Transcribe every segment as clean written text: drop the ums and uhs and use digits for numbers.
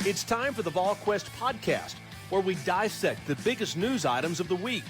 It's time for the Volquest podcast, where we dissect the biggest news items of the week.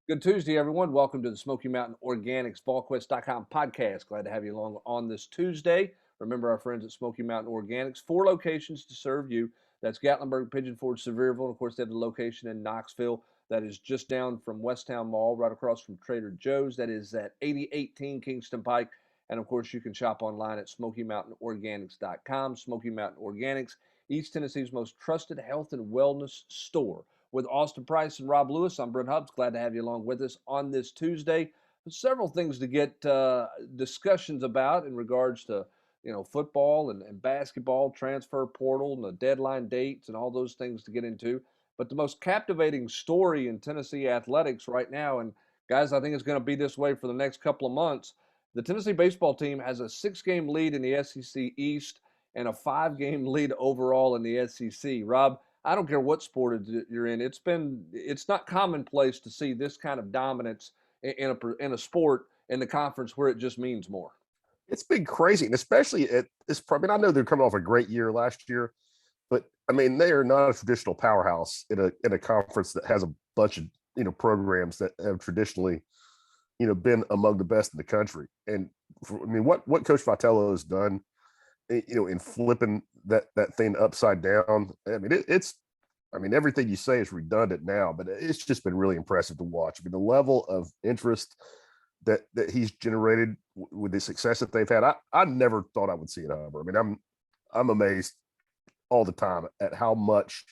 Good Tuesday, everyone. Welcome to the Smoky Mountain Organics Volquest.com podcast. Glad to have you along on this Tuesday. Remember our friends at Smoky Mountain Organics, 4 locations to serve you. That's Gatlinburg, Pigeon Forge, Sevierville, and of course they have the location in Knoxville that is just down from Westtown Mall, right across from Trader Joe's. That is at 8018 Kingston Pike. And of course you can shop online at SmokyMountainOrganics.com. Smoky Mountain Organics, East Tennessee's most trusted health and wellness store. With Austin Price and Rob Lewis, I'm Brent Hubbs. Glad to have you along with us on this Tuesday. There's several things to get discussions about in regards to football and basketball, transfer portal, and the deadline dates and all those things to get into. But the most captivating story in Tennessee athletics right now, and guys, I think it's going to be this way for the next couple of months, the Tennessee baseball team has a 6-game lead in the SEC East and a 5-game lead overall in the SEC. Rob, I don't care what sport you're in. It's not commonplace to see this kind of dominance in a sport in the conference where it just means more. It's been crazy, and especially at this. I mean, I know they're coming off a great year last year, but I mean, they are not a traditional powerhouse in a conference that has a bunch of programs that have traditionally been among the best in the country. And what Coach Vitello has done, in flipping that thing upside down. I mean, everything you say is redundant now, but it's just been really impressive to watch. I mean, the level of interest that he's generated with the success that they've had, I never thought I would see it, Humber. I mean, I'm amazed all the time at how much,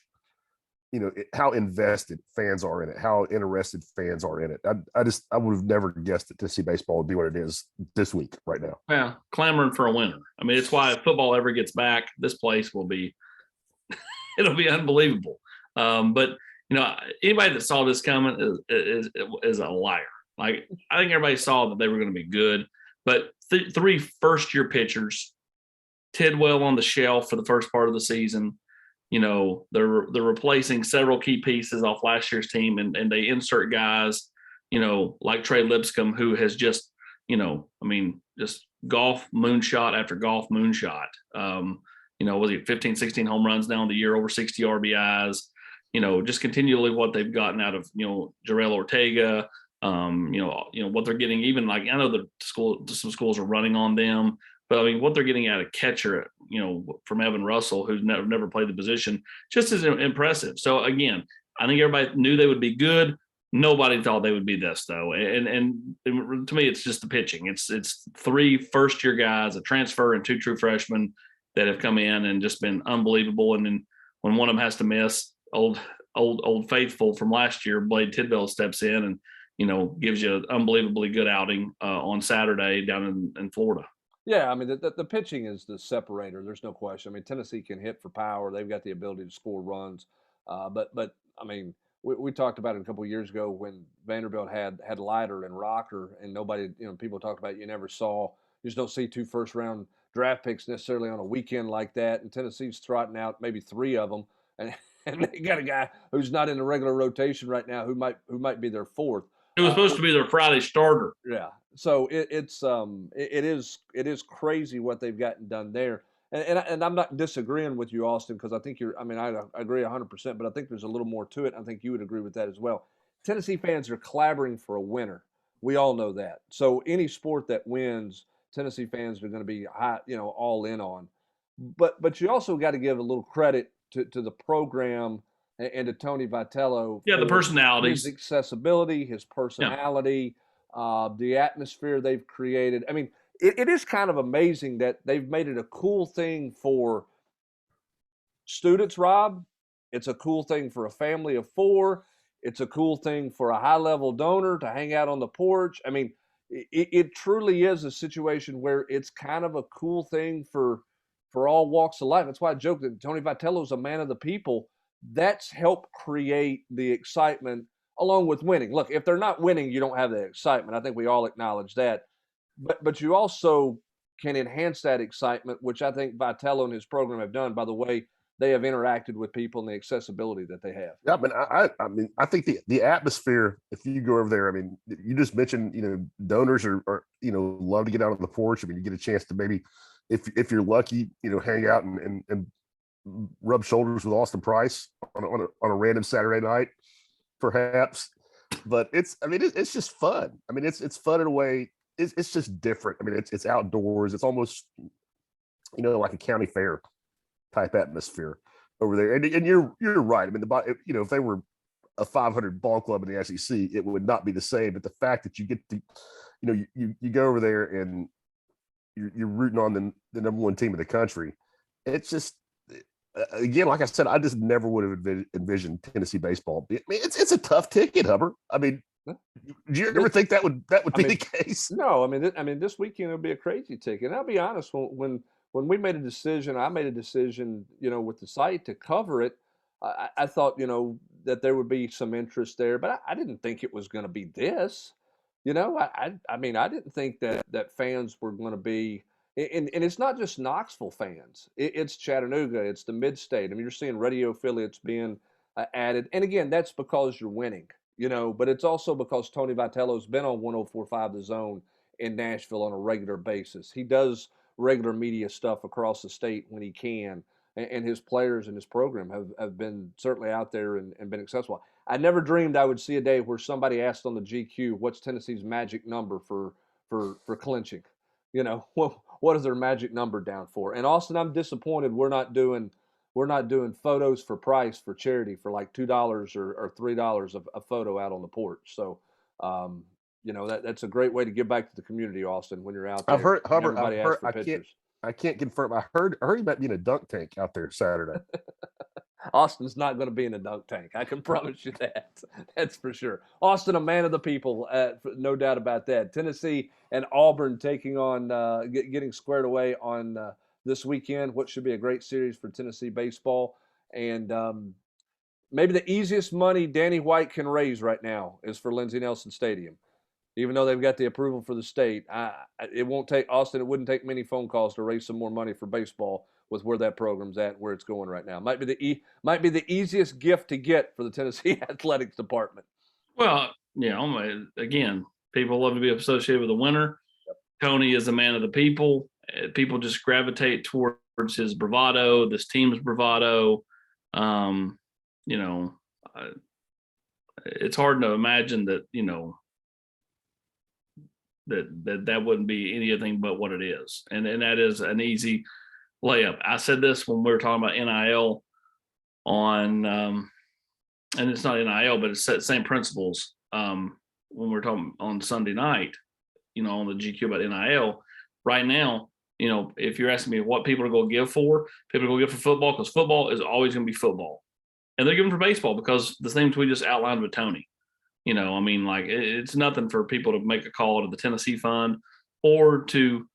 how invested fans are in it, how interested fans are in it. I would have never guessed that Tennessee baseball would be what it is this week right now. Yeah, clamoring for a winner. I mean, it's why if football ever gets back, this place will be, it'll be unbelievable. But anybody that saw this coming is a liar. Like, I think everybody saw that they were going to be good, but 3 first-year pitchers, Tidwell on the shelf for the first part of the season. They're replacing several key pieces off last year's team, and they insert guys, like Trey Lipscomb, who has just, just golf moonshot after golf moonshot. Was he 15, 16 home runs now in the year, over 60 RBIs, just continually what they've gotten out of, Jarrell Ortega, what they're getting, even like, I know some schools are running on them, but I mean, what they're getting out of catcher, from Evan Russell, who's never played the position, just as impressive. So again, I think everybody knew they would be good. Nobody thought they would be this, though. And to me, it's just the pitching. It's 3 first-year guys, a transfer, and 2 true freshmen that have come in and just been unbelievable. And then when one of them has to miss, old faithful from last year, Blade Tidwell steps in and gives you an unbelievably good outing on Saturday down in Florida. Yeah, I mean, the pitching is the separator. There's no question. I mean, Tennessee can hit for power. They've got the ability to score runs. But I mean, we talked about it a couple of years ago when Vanderbilt had Leiter and Rocker, and nobody, people talked about you just don't see 2 first-round draft picks necessarily on a weekend like that. And Tennessee's trotting out maybe 3 of them, and they got a guy who's not in the regular rotation right now who might be their 4th. It was supposed to be their Friday starter. Yeah. So it is crazy what they've gotten done there. And I'm not disagreeing with you, Austin, because I think I agree 100%, but I think there's a little more to it. I think you would agree with that as well. Tennessee fans are clamoring for a winner. We all know that. So any sport that wins, Tennessee fans are going to be all in on. But you also got to give a little credit to the program and to Tony Vitello. Yeah, the personalities. His accessibility, his personality, the atmosphere they've created. I mean, it is kind of amazing that they've made it a cool thing for students, Rob. It's a cool thing for a family of 4. It's a cool thing for a high-level donor to hang out on the porch. I mean, it truly is a situation where it's kind of a cool thing for all walks of life. That's why I joke that Tony Vitello is a man of the people. That's helped create the excitement along with winning. Look, if they're not winning, you don't have the excitement. I think we all acknowledge that. But you also can enhance that excitement, which I think Vitello and his program have done. By the way, they have interacted with people and the accessibility that they have. Yeah, but I mean, I think the atmosphere. If you go over there, I mean, you just mentioned, donors are love to get out on the porch. I mean, you get a chance to maybe, if you're lucky, hang out and rub shoulders with Austin Price on a random Saturday night, perhaps. But it's just fun. I mean, it's fun in a way. It's just different. I mean, it's outdoors. It's almost like a county fair type atmosphere over there. And you're right. I mean, if they were a 500 ball club in the SEC, it would not be the same. But the fact that you get to, you go over there and you're rooting on the number one team in the country, it's just, again, like I said, I just never would have envisioned Tennessee baseball. I mean, it's a tough ticket, Hubbard. I mean, do you ever think that would be the case? No, I mean, this weekend it'll be a crazy ticket. And I'll be honest, when we made a decision, I made a decision, with the site to cover it. I thought, that there would be some interest there, but I didn't think it was going to be this. I mean, I didn't think that fans were going to be. And it's not just Knoxville fans. It's Chattanooga. It's the mid-state. I mean, you're seeing radio affiliates being added. And again, that's because you're winning, but it's also because Tony Vitello's been on 104.5 The Zone in Nashville on a regular basis. He does regular media stuff across the state when he can. And his players and his program have been certainly out there and been accessible. I never dreamed I would see a day where somebody asked on the GQ, what's Tennessee's magic number for clinching? What is their magic number down for? And Austin, I'm disappointed we're not doing photos for price for charity for like $2 or $3 a photo out on the porch. So that's a great way to give back to the community, Austin, when you're out there. I've heard, Hubbard. Everybody asks for pictures. I can't confirm. I heard you might be in a dunk tank out there Saturday. Austin's not going to be in a dunk tank. I can promise you that. That's for sure. Austin, a man of the people, no doubt about that. Tennessee and Auburn taking on, getting squared away on this weekend. What should be a great series for Tennessee baseball. And maybe the easiest money Danny White can raise right now is for Lindsey Nelson Stadium. Even though they've got the approval for the state, it won't take Austin. It wouldn't take many phone calls to raise some more money for baseball with where that program's at, where it's going right now. Might be the easiest gift to get for the Tennessee athletics department. Well, again, people love to be associated with the winner. Yep. Tony is a man of the people. People just gravitate towards his bravado, this team's bravado. It's hard to imagine that, that wouldn't be anything but what it is. And that is an easy layup. I said this when we were talking about NIL on, and it's not NIL, but it's the same principles. When we're talking on Sunday night, on the GQ about NIL right now, if you're asking me what people are going to give for, people are going to give for football, because football is always going to be football. And they're giving for baseball because the things we just outlined with Tony. It's nothing for people to make a call to the Tennessee Fund or to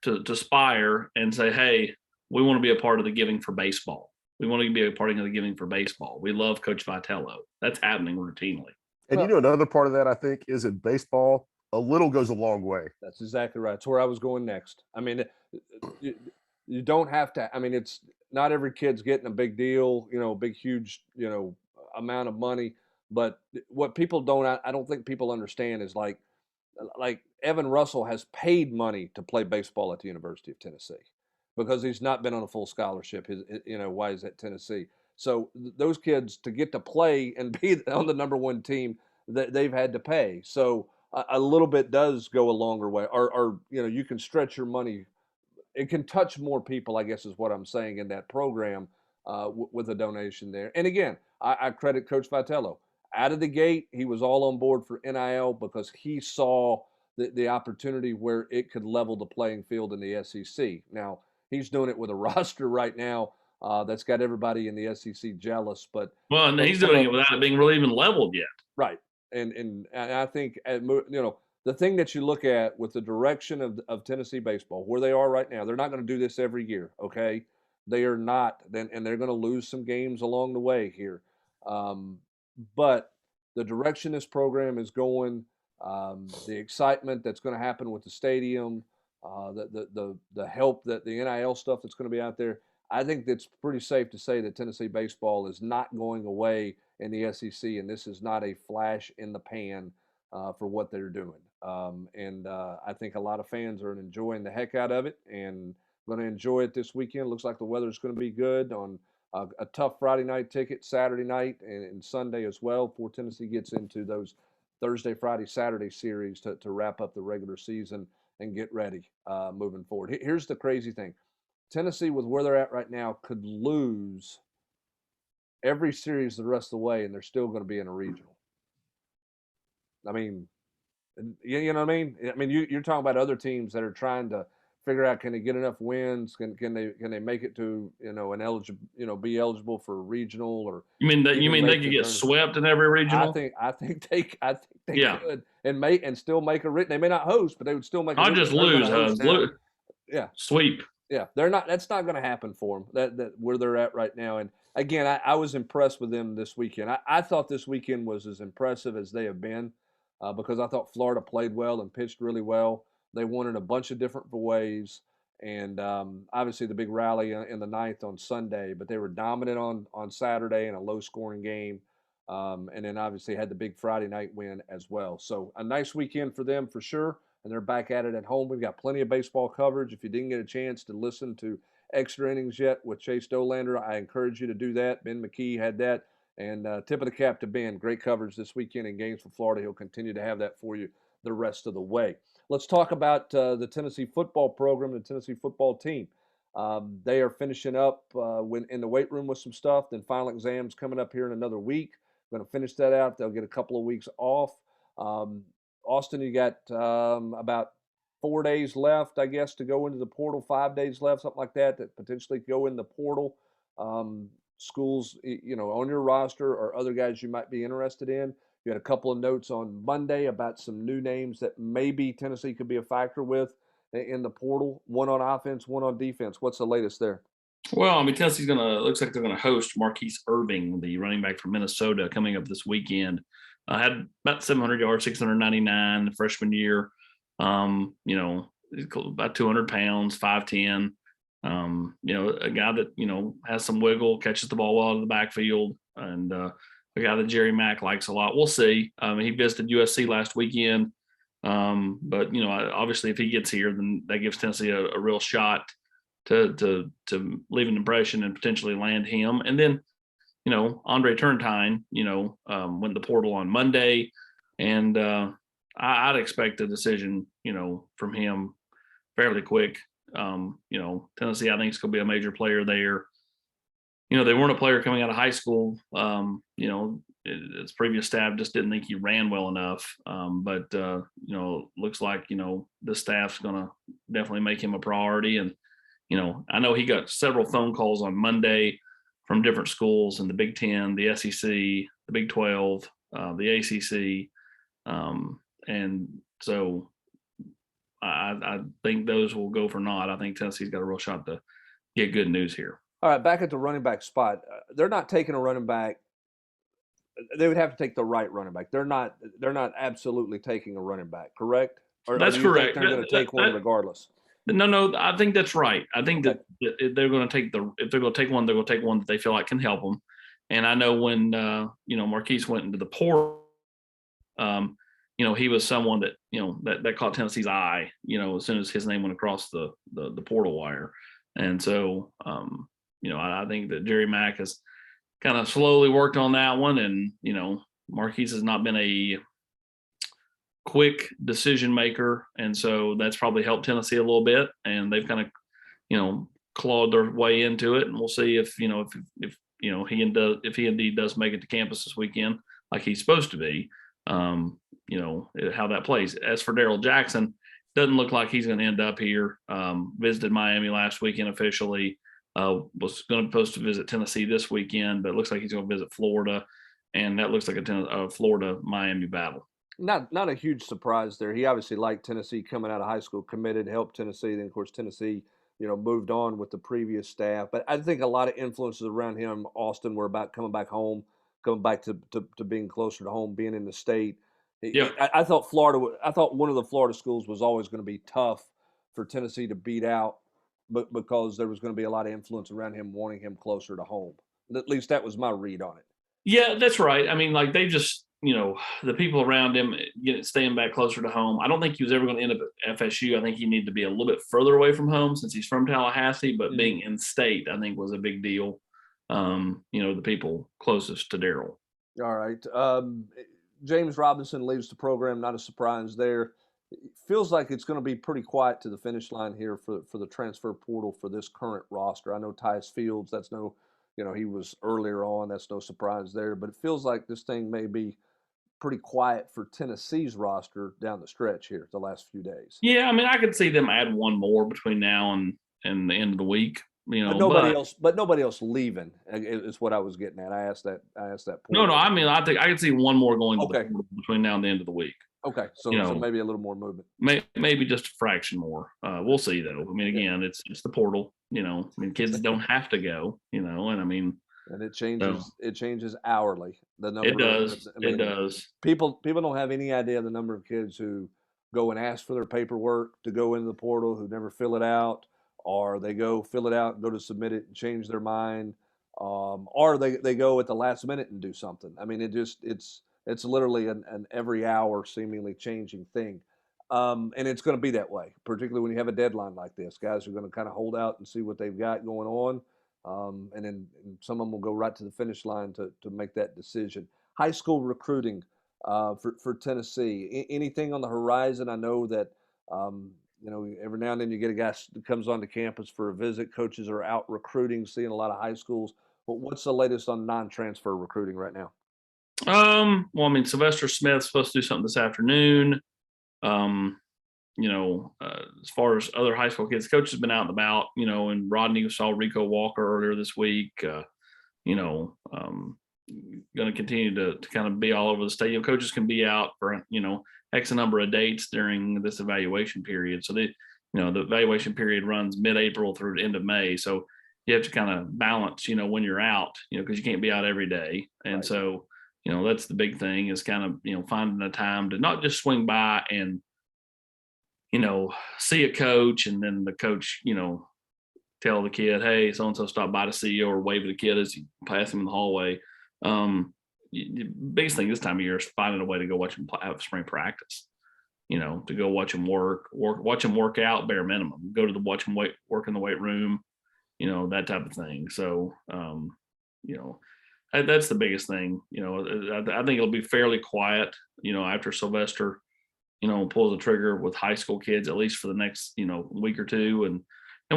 aspire and say, hey, we want to be a part of the giving for baseball. We want to be a part of the giving for baseball. We love Coach Vitello. That's happening routinely. And another part of that, I think, is in baseball, a little goes a long way. That's exactly right. That's where I was going next. I mean, you don't have to. I mean, it's not every kid's getting a big deal, big, huge, amount of money. But what people I don't think people understand is like Evan Russell has paid money to play baseball at the University of Tennessee because he's not been on a full scholarship. Why is that Tennessee? So those kids, to get to play and be on the number one team, they've had to pay. So a little bit does go a longer way, or you can stretch your money. It can touch more people, I guess, is what I'm saying in that program with a donation there. And again, I credit Coach Vitello. Out of the gate, he was all on board for NIL because he saw the opportunity where it could level the playing field in the SEC. Now, he's doing it with a roster right now that's got everybody in the SEC jealous. But he's doing it without it being really even leveled yet. Right. And I think, the thing that you look at with the direction of Tennessee baseball, where they are right now, they're not going to do this every year, okay? They are not, and they're going to lose some games along the way here. But the direction this program is going, the excitement that's going to happen with the stadium, the help that the NIL stuff that's going to be out there, I think it's pretty safe to say that Tennessee baseball is not going away in the SEC, and this is not a flash in the pan for what they're doing. I think a lot of fans are enjoying the heck out of it and going to enjoy it this weekend. Looks like the weather's going to be good on a tough Friday night ticket, Saturday night, and Sunday as well before Tennessee gets into those Thursday, Friday, Saturday series to wrap up the regular season and get ready moving forward. Here's the crazy thing. Tennessee, with where they're at right now, could lose every series the rest of the way, and they're still going to be in a regional. I mean, you know what I mean? I mean, you're talking about other teams that are trying to figure out, can they get enough wins? Can they make it to be eligible for regional, or You mean even they make could the get tournament? swept in every regional? I think they Yeah. could and still make they may not host, but they would still make. I'll just lose, Yeah, sweep. yeah, they're not. That's not going to happen for them. That where they're at right now. And again, I was impressed with them this weekend. I thought this weekend was as impressive as they have been because I thought Florida played well and pitched really well. They won in a bunch of different ways, and obviously the big rally in the ninth on Sunday. But they were dominant on Saturday in a low-scoring game, and then obviously had the big Friday night win as well. So a nice weekend for them for sure. And they're back at it at home. We've got plenty of baseball coverage. If you didn't get a chance to listen to Extra Innings yet with Chase Dolander, I encourage you to do that. Ben McKee had that. And tip of the cap to Ben. Great coverage this weekend in games for Florida. He'll continue to have that for you the rest of the way. Let's talk about the Tennessee football program, the Tennessee football team. They are finishing up in the weight room with some stuff. Then final exams coming up here in another week. Going to finish that out. They'll get a couple of weeks off. Austin, you got about 4 days left, I guess, to go into the portal, 5 days left, something like that potentially go in the portal. Schools, on your roster or other guys you might be interested in. You had a couple of notes on Monday about some new names that maybe Tennessee could be a factor with in the portal, one on offense, one on defense. What's the latest there? Well, I mean, Tennessee's looks like they're going to host Marquis Irving, the running back from Minnesota, coming up this weekend. Had about 700 yards, 699 the freshman year. About 200 pounds, 5'10". A guy that, has some wiggle, catches the ball well out of the backfield, and a guy that Jerry Mack likes a lot. We'll see. He visited USC last weekend. But, obviously if he gets here, then that gives Tennessee a real shot to leave an impression and potentially land him. And then, Andre Turntine, went to the portal on Monday, and I'd expect a decision, from him fairly quick. Tennessee, I think, is going to be a major player there. They weren't a player coming out of high school. His previous staff just didn't think he ran well enough. But looks like, the staff's going to definitely make him a priority. And, I know he got several phone calls on Monday from different schools in the Big Ten, the SEC, the Big 12, the ACC. And so I think those will go for naught. I think Tennessee's got a real shot to get good news here. All right, back at the running back spot. They're not taking a running back. They would have to take the right running back. They're not absolutely taking a running back, correct? Or that's do you correct. Think they're going to take one regardless? No, I think that's right. I think that they're going to take if they're going to take one, they're going to take one that they feel like can help them. And I know when Marquis went into the portal, he was someone that that caught Tennessee's eye. As soon as his name went across the portal wire, and so I think that Jerry Mack has kind of slowly worked on that one, and Marquis has not been a quick decision maker, and so that's probably helped Tennessee a little bit, and they've kind of clawed their way into it, and we'll see if he indeed does make it to campus this weekend like he's supposed to be, how that plays. As for Daryl Jackson, doesn't look like he's going to end up here. Visited Miami last weekend officially, was supposed to visit Tennessee this weekend, but it looks like he's going to visit Florida, and that looks like a Florida-Miami battle. Not a huge surprise there. He obviously liked Tennessee coming out of high school, committed, helped Tennessee. Then, of course, Tennessee, moved on with the previous staff. But I think a lot of influences around him, Austin, were about coming back home, coming back to being closer to home, being in the state. Yeah. I thought one of the Florida schools was always going to be tough for Tennessee to beat out but because there was going to be a lot of influence around him wanting him closer to home. At least that was my read on it. Yeah, that's right. I mean, like they just, the people around him staying back closer to home. I don't think he was ever going to end up at FSU. I think he needed to be a little bit further away from home since he's from Tallahassee, but being in state, I think was a big deal. The people closest to Daryl. All right. James Robinson leaves the program. Not a surprise there. It feels like it's going to be pretty quiet to the finish line here for the transfer portal for this current roster. I know Tyus Fields, that's no, he was earlier on. That's no surprise there. But it feels like this thing may be pretty quiet for Tennessee's roster down the stretch here the last few days. Yeah, I mean, I could see them add one more between now and the end of the week. But nobody else leaving is what I was getting at. I asked that point. No, I mean, I think I could see one more going between now and the end of the week. Okay, so maybe a little more movement. Maybe just a fraction more. We'll see though. I mean, again, it's the portal. I mean, kids don't have to go. And I mean, and it changes. So, it changes hourly. The number. It does. It does. People don't have any idea the number of kids who go and ask for their paperwork to go into the portal who never fill it out, or they go fill it out and go to submit it and change their mind, or they go at the last minute and do something. I mean, it's literally an every hour seemingly changing thing. And it's going to be that way, particularly when you have a deadline like this. Guys are going to kind of hold out and see what they've got going on. And then some of them will go right to the finish line to make that decision. High school recruiting for Tennessee. Anything on the horizon? I know that, every now and then you get a guy that comes onto campus for a visit. Coaches are out recruiting, seeing a lot of high schools. But what's the latest on non-transfer recruiting right now? Well, I mean, Sylvester Smith's supposed to do something this afternoon. As far as other high school kids, coach has been out and about, and Rodney saw Rico Walker earlier this week, going to continue to kind of be all over the stadium. Coaches can be out for, X number of dates during this evaluation period. So the evaluation period runs mid-April through the end of May. So you have to kind of balance, when you're out, because you can't be out every day. And right. So, that's the big thing is kind of, finding a time to not just swing by and, see a coach and then the coach, tell the kid, hey, so-and-so stopped by to see you, or wave at the kid as you pass him in the hallway. The biggest thing this time of year is finding a way to go watch him have spring practice, to go watch him watch him work out bare minimum, go to watch him work in the weight room, that type of thing. So, that's the biggest thing. I think it'll be fairly quiet, after Sylvester, pulls the trigger with high school kids, at least for the next, week or two. And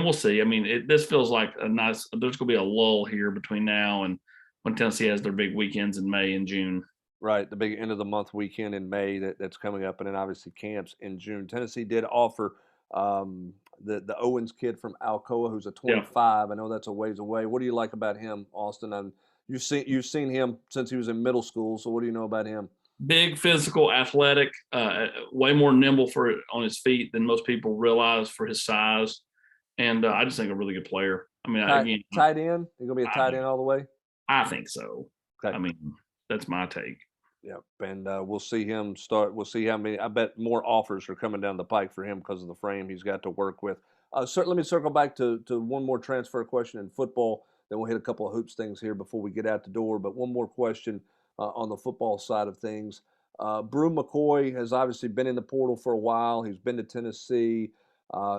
we'll see. I mean, this feels like there's going to be a lull here between now and when Tennessee has their big weekends in May and June. Right. The big end of the month weekend in May that's coming up. And then obviously camps in June. Tennessee did offer the Owens kid from Alcoa, who's a 25. Yeah. I know that's a ways away. What do you like about him, Austin? You've seen him since he was in middle school. So what do you know about him? Big, physical, athletic, way more nimble on his feet than most people realize for his size. And I just think a really good player. I mean, tight end? He's going to be a tight end all the way? I think so. Okay. I mean, that's my take. Yeah, and we'll see him start. We'll see how many. I bet more offers are coming down the pike for him because of the frame he's got to work with. Let me circle back to one more transfer question in football. Then we'll hit a couple of hoops things here before we get out the door. But one more question on the football side of things. Brew McCoy has obviously been in the portal for a while. He's been to Tennessee.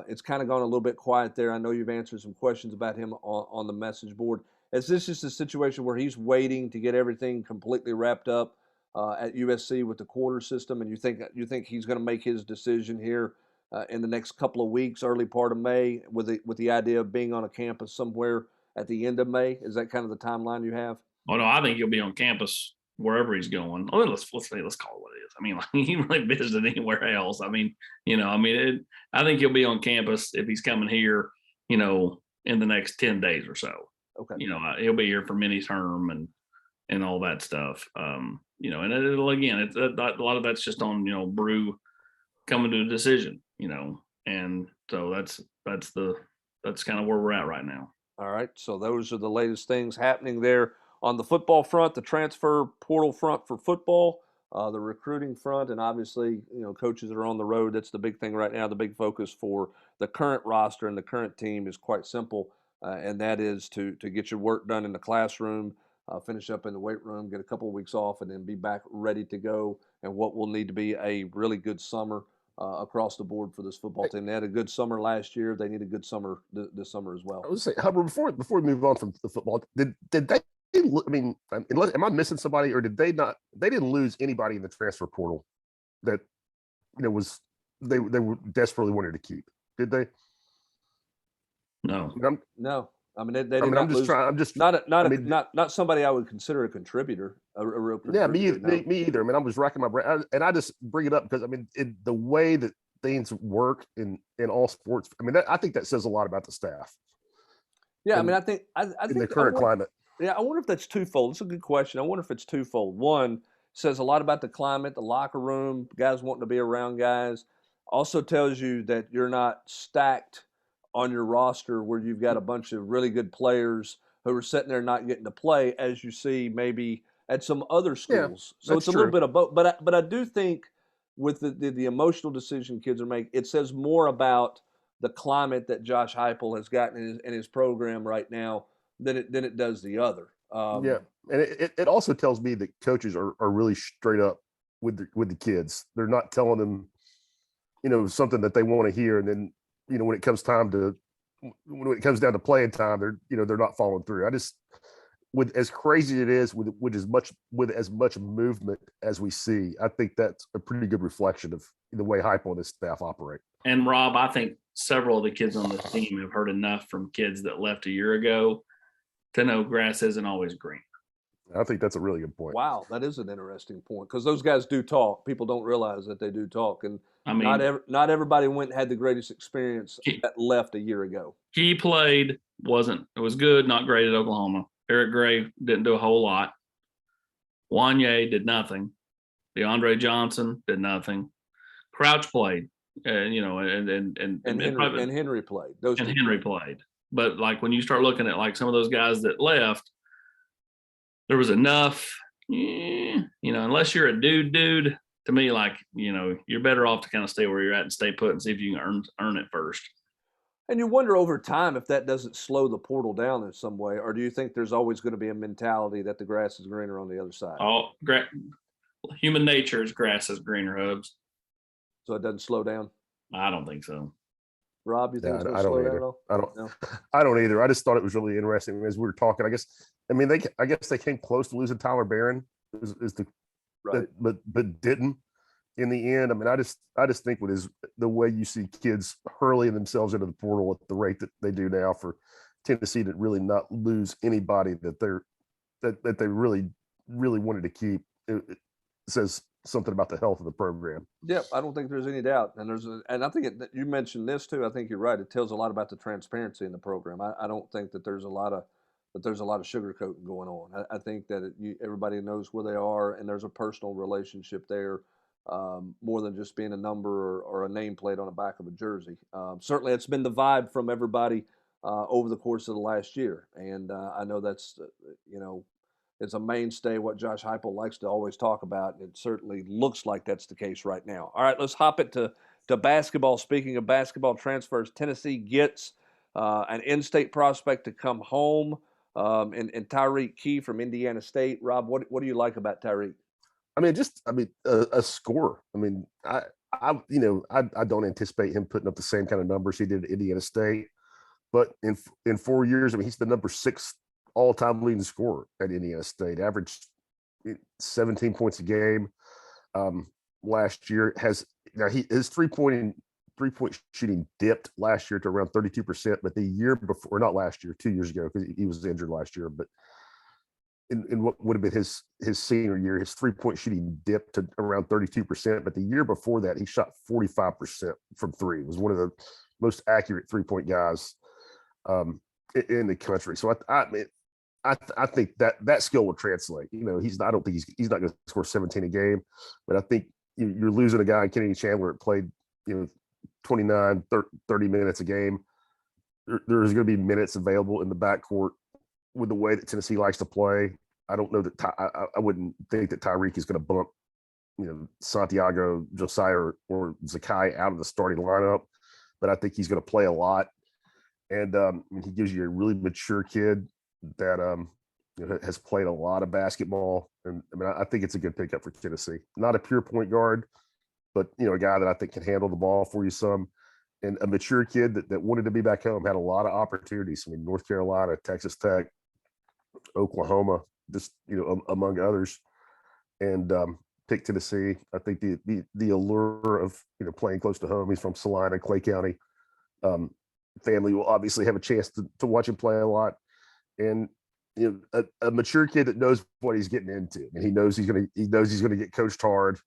It's kind of gone a little bit quiet there. I know you've answered some questions about him on the message board. Is this just a situation where he's waiting to get everything completely wrapped up at USC with the quarter system, and you think he's going to make his decision here in the next couple of weeks, early part of May, with the idea of being on a campus somewhere at the end of May? Is that kind of the timeline you have? Oh no, I think he'll be on campus wherever he's going. Oh, let's call it what it is. I mean, like, he really visited anywhere else. I mean, I think he'll be on campus if he's coming here, in the next 10 days or so. Okay. He'll be here for mini term and all that stuff. And it'll, again, it's a lot of that's just on, Brew coming to a decision, and so that's kind of where we're at right now. All right. So those are the latest things happening there on the football front, the transfer portal front for football. the recruiting front, and obviously, coaches are on the road. That's the big thing right now. The big focus for the current roster and the current team is quite simple, and that is to get your work done in the classroom, finish up in the weight room, get a couple of weeks off, and then be back ready to go. And what will need to be a really good summer across the board for this football team. They had a good summer last year. They need a good summer this summer as well. I was saying, Hubbard, before we move on from the football, did they? I mean, am I missing somebody, or did they not? They didn't lose anybody in the transfer portal that was they were desperately wanted to keep, did they? No, no. I mean, they did not I'm just lose. trying. I'm just not somebody I would consider a contributor, a real contributor. Yeah, me either. I mean, I was racking my brain, and I just bring it up because I mean, the way that things work in all sports. I mean, I think that says a lot about the staff. Yeah, I mean, I think in the current climate. Yeah, I wonder if that's twofold. It's a good question. I wonder if it's twofold. One, says a lot about the climate, the locker room, guys wanting to be around guys. Also tells you that you're not stacked on your roster where you've got a bunch of really good players who are sitting there not getting to play, as you see maybe at some other schools. So it's a little bit of both. But I do think with the emotional decision kids are making, it says more about the climate that Josh Heupel has gotten in his program right now than it does the other. Yeah, and it also tells me that coaches are really straight up with the kids. They're not telling them, something that they want to hear, and then when it comes down to playing time, they're not following through. I just, with as crazy it is, with as much movement as we see, I think that's a pretty good reflection of the way Heupel and his staff operate. And Rob, I think several of the kids on the team have heard enough from kids that left a year ago to know grass isn't always green. I think that's a really good point. Wow, that is an interesting point, because those guys do talk. People don't realize that they do talk, and I mean, not everybody went and had the greatest experience that left a year ago. He played, it was good, not great at Oklahoma. Eric Gray didn't do a whole lot. Wanye did nothing. DeAndre Johnson did nothing. Crouch played, and Henry played. Henry played. But like when you start looking at like some of those guys that left, there was enough, unless you're a dude, to me, like, you're better off to kind of stay where you're at and stay put and see if you can earn it first. And you wonder over time if that doesn't slow the portal down in some way, or do you think there's always going to be a mentality that the grass is greener on the other side? Human nature is grass is greener, Hubs. So it doesn't slow down? I don't think so. Rob, you think it's going to slow down at all? I don't either. I just thought it was really interesting as we were talking. I guess they came close to losing Tyler Barron, but didn't in the end. I mean, I just think with the way you see kids hurling themselves into the portal at the rate that they do now, for Tennessee to really not lose anybody that they really wanted to keep, it says something about the health of the program. Yep, I don't think there's any doubt. And I think you mentioned this too. I think you're right. It tells a lot about the transparency in the program. I don't think that there's a lot of sugarcoating going on. I think that everybody knows where they are, and there's a personal relationship there, more than just being a number or a nameplate on the back of a jersey. Certainly, it's been the vibe from everybody over the course of the last year, and I know that's it's a mainstay what Josh Heupel likes to always talk about. It certainly looks like that's the case right now. All right, let's hop it to basketball. Speaking of basketball transfers, Tennessee gets an in-state prospect to come home, and Tyree Key from Indiana State. Rob, what do you like about Tyree? I mean, a scorer. I mean, I don't anticipate him putting up the same kind of numbers he did at Indiana State, but in 4 years, I mean, he's the number 6 all-time leading scorer at Indiana State. Averaged 17 points a game last year. His three-point shooting dipped last year to around 32%, but the year before, not last year, 2 years ago, because he was injured last year, but in what would have been his senior year, his three-point shooting dipped to around 32%, but the year before that, he shot 45% from three. He was one of the most accurate three-point guys in the country. So I think that skill will translate. I don't think he's not going to score 17 a game, but I think you're losing a guy, Kennedy Chandler, that played 29, 30 minutes a game. There's going to be minutes available in the backcourt with the way that Tennessee likes to play. I don't know that I wouldn't think that Tyreek is going to bump Santiago, Josiah, or Zakai out of the starting lineup, but I think he's going to play a lot. And he gives you a really mature kid that has played a lot of basketball. And I think it's a good pickup for Tennessee. Not a pure point guard, but a guy that I think can handle the ball for you some. And a mature kid that wanted to be back home, had a lot of opportunities. North Carolina, Texas Tech, Oklahoma, just among others, and picked Tennessee. I think the allure of playing close to home. He's from Salina, Clay County. Family will obviously have a chance to watch him play a lot, and a mature kid that knows what he's getting into, and he knows he's gonna get coached hard.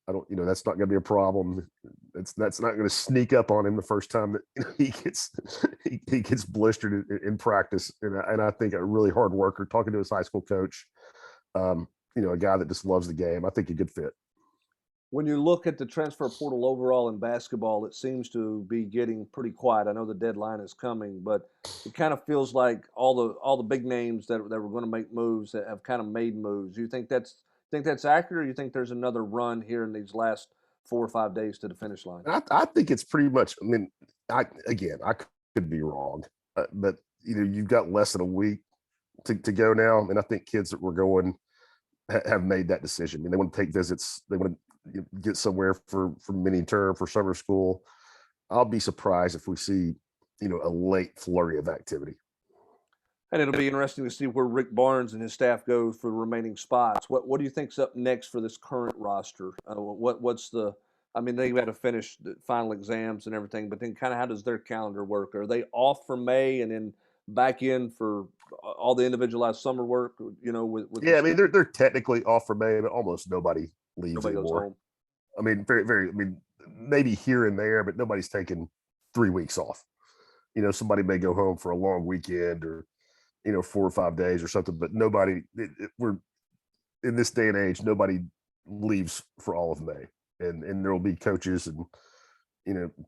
I don't, that's not going to be a problem. That's not going to sneak up on him the first time that he gets blistered in practice. And I think a really hard worker, talking to his high school coach, a guy that just loves the game. I think a good fit. When you look at the transfer portal overall in basketball, it seems to be getting pretty quiet. I know the deadline is coming, but it kind of feels like all the big names that were going to make moves that have kind of made moves. Do you think that's accurate, or do you think there's another run here in these last 4 or 5 days to the finish line? I think it's pretty much. I could be wrong, but you've got less than a week to go now, and I think kids that were going have made that decision. They want to take visits. They want to get somewhere for mini term, for summer school. I'll be surprised if we see a late flurry of activity. And it'll be interesting to see where Rick Barnes and his staff go for the remaining spots. What do you think's up next for this current roster? What's the? They've got to finish the final exams and everything, but then kind of how does their calendar work? Are they off for May and then back in for all the individualized summer work? They're technically off for May, but almost nobody leaves anymore. Very, very. Maybe here and there, but nobody's taking 3 weeks off. Somebody may go home for a long weekend or 4 or 5 days or something, but nobody, we're in this day and age, nobody leaves for all of May, and there will be coaches and,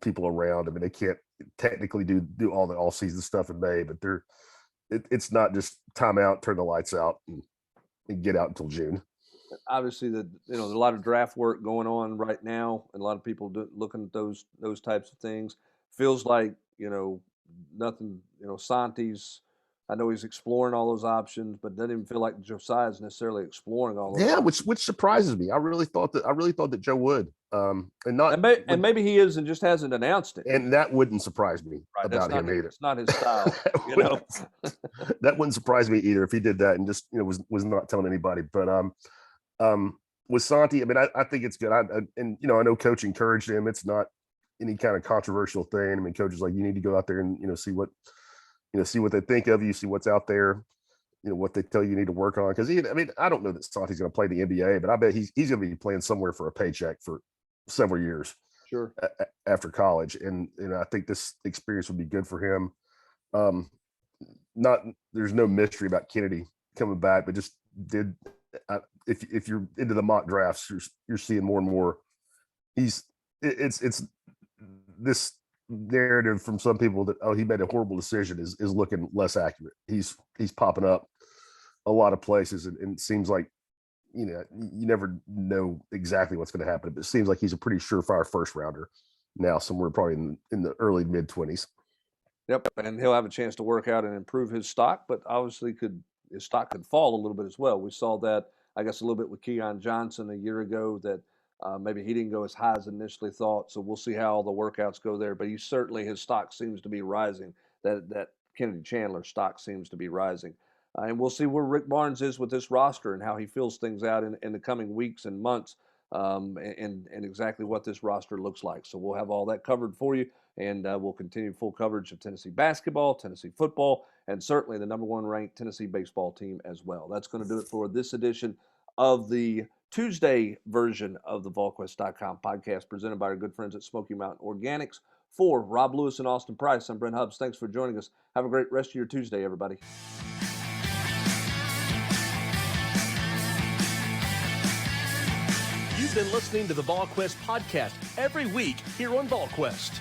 people around. They can't technically do all the all season stuff in May, but it's not just time out, turn the lights out and get out until June. Obviously there's a lot of draft work going on right now, and a lot of people looking at those types of things. Feels like, nothing, Santi's, I know he's exploring all those options, but doesn't even feel like Josiah's necessarily exploring all those. Yeah, options. which surprises me. I really thought that Joe would, and maybe he is and just hasn't announced it. And that wouldn't surpwith him either. It's not his style. That wouldn't surprise me either if he did that and just was not telling anybody. But with Santi, I think it's good. I know Coach encouraged him. It's not any kind of controversial thing. Coach is like, you need to go out there and see what they think of you, see what's out there, what they tell you need to work on. Because I don't know that Santi's going to play the NBA, but I bet he's going to be playing somewhere for a paycheck for several years. Sure. After college, and I think this experience would be good for him. There's no mystery about Kennedy coming back, but just if you're into the mock drafts, you're seeing more and more. It's this narrative from some people that he made a horrible decision is looking less accurate. He's popping up a lot of places, and it seems like you never know exactly what's going to happen, but it seems like he's a pretty surefire first rounder now, somewhere probably in the early mid-20s. Yep, and he'll have a chance to work out and improve his stock, but obviously his stock could fall a little bit as well. We saw that, I guess, a little bit with Keon Johnson a year ago, that maybe he didn't go as high as initially thought. So we'll see how all the workouts go there. But his stock seems to be rising. That Kennedy Chandler stock seems to be rising. And we'll see where Rick Barnes is with this roster and how he fills things out in the coming weeks and months, and exactly what this roster looks like. So we'll have all that covered for you, and we'll continue full coverage of Tennessee basketball, Tennessee football, and certainly the number 1 ranked Tennessee baseball team as well. That's going to do it for this edition of the Tuesday version of the Volquest.com podcast, presented by our good friends at Smoky Mountain Organics. For Rob Lewis and Austin Price, I'm Brent Hubbs. Thanks for joining us. Have a great rest of your Tuesday, everybody. You've been listening to the Volquest podcast every week here on Volquest.